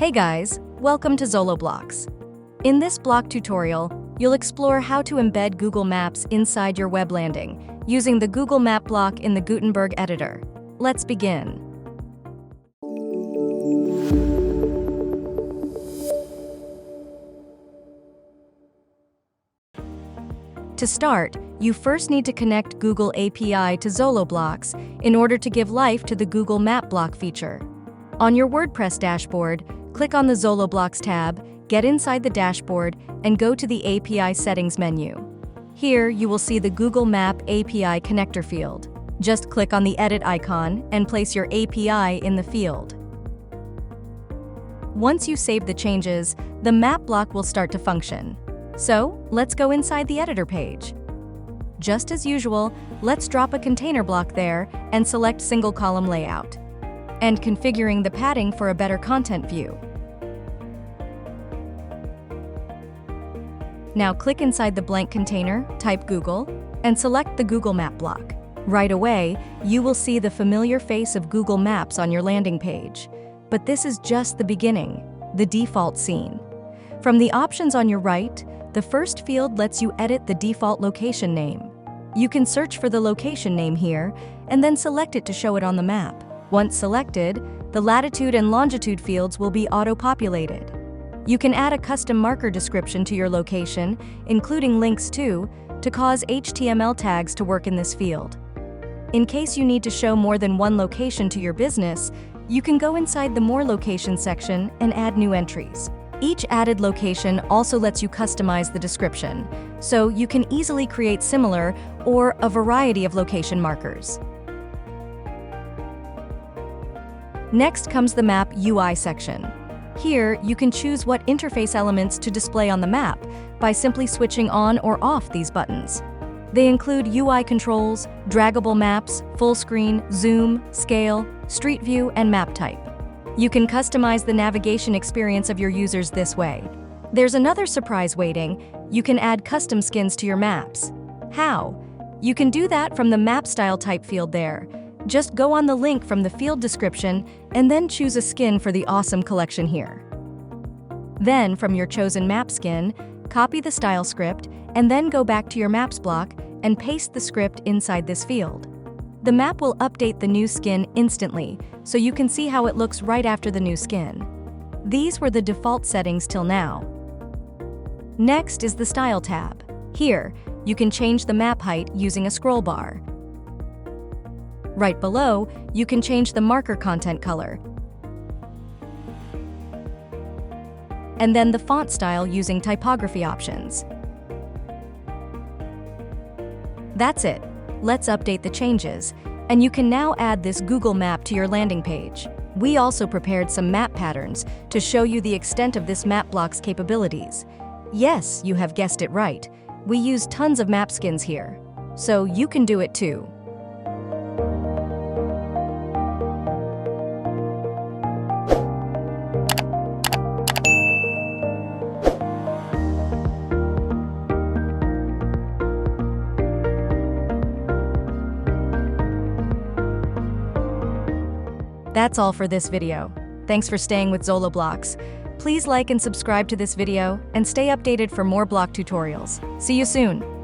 Hey guys, welcome to Zoloblocks. In this block tutorial, you'll explore how to embed Google Maps inside your web landing using the Google Map Block in the Gutenberg editor. Let's begin. To start, you first need to connect Google API to Zoloblocks in order to give life to the Google Map Block feature. On your WordPress dashboard, click on the Zoloblocks tab, get inside the dashboard, and go to the API settings menu. Here, you will see the Google Map API connector field. Just click on the edit icon and place your API in the field. Once you save the changes, the map block will start to function. So, let's go inside the editor page. Just as usual, let's drop a container block there and select single column layout. And configuring the padding for a better content view. Now click inside the blank container, type Google, and select the Google Map block. Right away, you will see the familiar face of Google Maps on your landing page. But this is just the beginning, the default scene. From the options on your right, the first field lets you edit the default location name. You can search for the location name here, and then select it to show it on the map. Once selected, the latitude and longitude fields will be auto-populated. You can add a custom marker description to your location, including links to cause HTML tags to work in this field. In case you need to show more than one location to your business, you can go inside the More Locations section and add new entries. Each added location also lets you customize the description, so you can easily create similar or a variety of location markers. Next comes the Map UI section. Here, you can choose what interface elements to display on the map by simply switching on or off these buttons. They include UI controls, draggable maps, full screen, zoom, scale, street view, and map type. You can customize the navigation experience of your users this way. There's another surprise waiting. You can add custom skins to your maps. How? You can do that from the map style type field there. Just go on the link from the field description and then choose a skin for the awesome collection here. Then, from your chosen map skin, copy the style script and then go back to your maps block and paste the script inside this field. The map will update the new skin instantly, so you can see how it looks right after the new skin. These were the default settings till now. Next is the Style tab. Here, you can change the map height using a scroll bar. Right below, you can change the marker content color, and then the font style using typography options. That's it. Let's update the changes, and you can now add this Google Map to your landing page. We also prepared some map patterns to show you the extent of this map block's capabilities. Yes, you have guessed it right. We use tons of map skins here, so you can do it too. That's all for this video. Thanks for staying with Zoloblocks. Please like and subscribe to this video and stay updated for more block tutorials. See you soon!